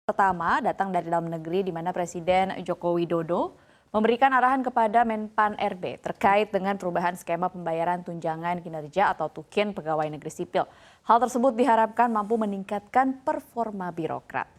Pertama datang dari dalam negeri di mana Presiden Joko Widodo memberikan arahan kepada Menpan RB terkait dengan perubahan skema pembayaran tunjangan kinerja atau TUKIN pegawai negeri sipil. Hal tersebut diharapkan mampu meningkatkan performa birokrat.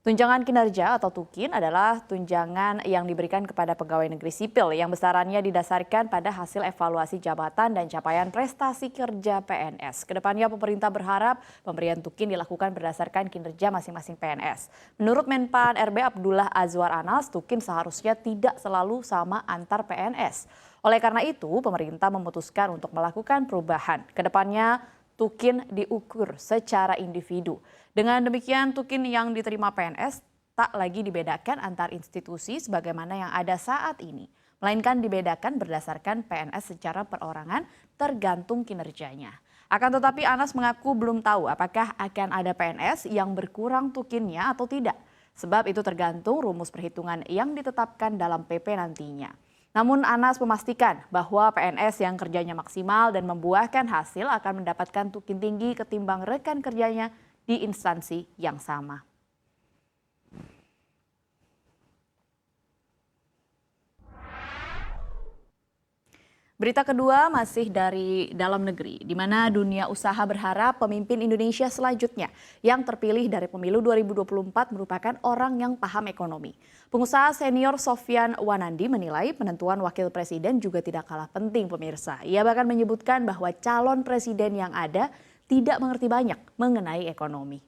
Tunjangan kinerja atau TUKIN adalah tunjangan yang diberikan kepada pegawai negeri sipil yang besarannya didasarkan pada hasil evaluasi jabatan dan capaian prestasi kerja PNS. Kedepannya pemerintah berharap pemberian TUKIN dilakukan berdasarkan kinerja masing-masing PNS. Menurut Menpan RB Abdullah Azwar Anas, TUKIN seharusnya tidak selalu sama antar PNS. Oleh karena itu, pemerintah memutuskan untuk melakukan perubahan. Kedepannya TUKIN diukur secara individu. Dengan demikian, TUKIN yang diterima PNS tak lagi dibedakan antar institusi sebagaimana yang ada saat ini, melainkan dibedakan berdasarkan PNS secara perorangan tergantung kinerjanya. Akan tetapi Anas mengaku belum tahu apakah akan ada PNS yang berkurang TUKINnya atau tidak, sebab itu tergantung rumus perhitungan yang ditetapkan dalam PP nantinya. Namun Anas memastikan bahwa PNS yang kerjanya maksimal dan membuahkan hasil akan mendapatkan TUKIN tinggi ketimbang rekan kerjanya di instansi yang sama. Berita kedua masih dari dalam negeri, di mana dunia usaha berharap pemimpin Indonesia selanjutnya yang terpilih dari pemilu 2024 merupakan orang yang paham ekonomi. Pengusaha senior Sofyan Wanandi menilai penentuan wakil presiden juga tidak kalah penting pemirsa. Ia bahkan menyebutkan bahwa calon presiden yang ada tidak mengerti banyak mengenai ekonomi.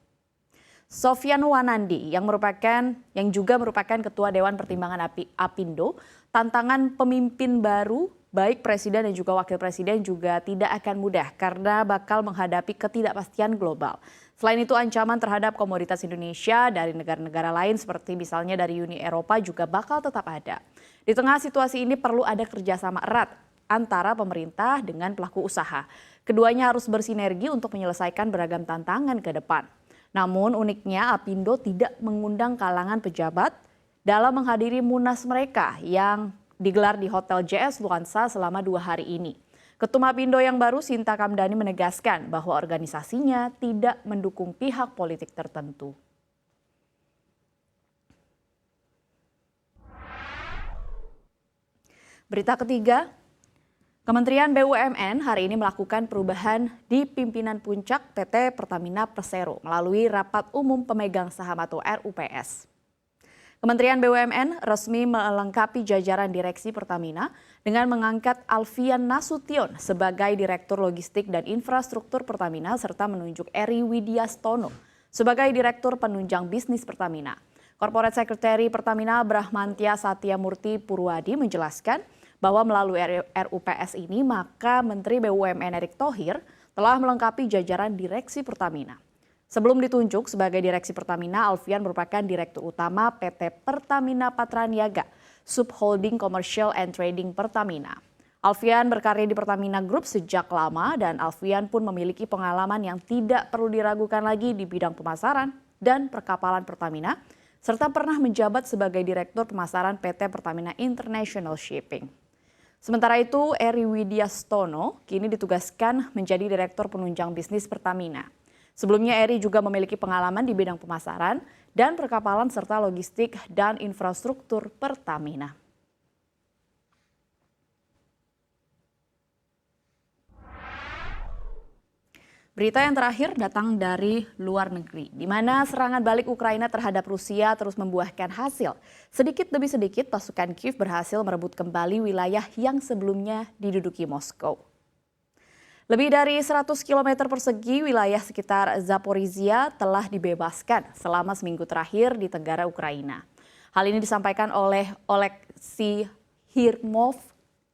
Sofyan Wanandi yang juga merupakan Ketua Dewan Pertimbangan Apindo, tantangan pemimpin baru baik presiden dan juga wakil presiden juga tidak akan mudah karena bakal menghadapi ketidakpastian global. Selain itu ancaman terhadap komoditas Indonesia dari negara-negara lain seperti misalnya dari Uni Eropa juga bakal tetap ada. Di tengah situasi ini perlu ada kerjasama erat antara pemerintah dengan pelaku usaha. Keduanya harus bersinergi untuk menyelesaikan beragam tantangan ke depan. Namun uniknya Apindo tidak mengundang kalangan pejabat dalam menghadiri munas mereka yang digelar di Hotel JS Luansa selama 2 hari ini. Ketum Apindo yang baru Sinta Kamdani menegaskan bahwa organisasinya tidak mendukung pihak politik tertentu. Berita ketiga, Kementerian BUMN hari ini melakukan perubahan di pimpinan puncak PT Pertamina Persero melalui Rapat Umum Pemegang Saham atau RUPS. Kementerian BUMN resmi melengkapi jajaran direksi Pertamina dengan mengangkat Alfian Nasution sebagai Direktur Logistik dan Infrastruktur Pertamina serta menunjuk Eri Widyastono sebagai Direktur Penunjang Bisnis Pertamina. Corporate Secretary Pertamina Brahmantia Satyamurti Purwadi menjelaskan bahwa melalui RUPS ini maka Menteri BUMN Erick Thohir telah melengkapi jajaran direksi Pertamina. Sebelum ditunjuk sebagai direksi Pertamina, Alfian merupakan Direktur Utama PT Pertamina Patraniaga, Subholding Commercial and Trading Pertamina. Alfian berkarya di Pertamina Group sejak lama dan Alfian pun memiliki pengalaman yang tidak perlu diragukan lagi di bidang pemasaran dan perkapalan Pertamina, serta pernah menjabat sebagai Direktur Pemasaran PT Pertamina International Shipping. Sementara itu, Eri Widyastono kini ditugaskan menjadi Direktur Penunjang Bisnis Pertamina. Sebelumnya Eri juga memiliki pengalaman di bidang pemasaran dan perkapalan serta logistik dan infrastruktur Pertamina. Berita yang terakhir datang dari luar negeri, di mana serangan balik Ukraina terhadap Rusia terus membuahkan hasil. Sedikit demi sedikit pasukan Kiev berhasil merebut kembali wilayah yang sebelumnya diduduki Moskow. Lebih dari 100 km persegi wilayah sekitar Zaporizhia telah dibebaskan selama seminggu terakhir di tenggara Ukraina. Hal ini disampaikan oleh Oleksiy Hirmov,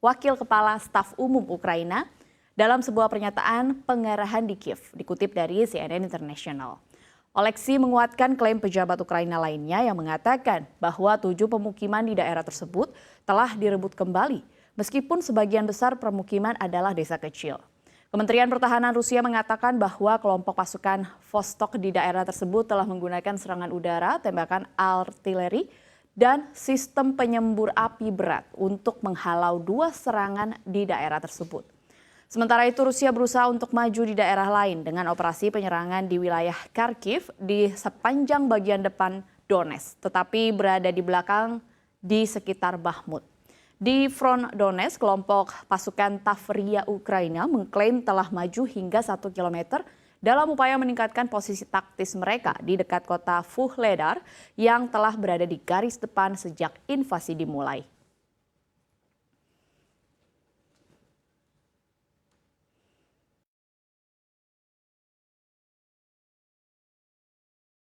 Wakil Kepala Staf Umum Ukraina, dalam sebuah pernyataan pengarahan di Kiev, dikutip dari CNN International. Oleksiy menguatkan klaim pejabat Ukraina lainnya yang mengatakan bahwa 7 pemukiman di daerah tersebut telah direbut kembali, meskipun sebagian besar permukiman adalah desa kecil. Kementerian Pertahanan Rusia mengatakan bahwa kelompok pasukan Vostok di daerah tersebut telah menggunakan serangan udara, tembakan artileri, dan sistem penyembur api berat untuk menghalau 2 serangan di daerah tersebut. Sementara itu Rusia berusaha untuk maju di daerah lain dengan operasi penyerangan di wilayah Kharkiv di sepanjang bagian depan Donetsk, tetapi berada di belakang di sekitar Bakhmut. Di front Donetsk, kelompok pasukan Tavria Ukraina mengklaim telah maju hingga 1 kilometer dalam upaya meningkatkan posisi taktis mereka di dekat kota Vuhledar yang telah berada di garis depan sejak invasi dimulai.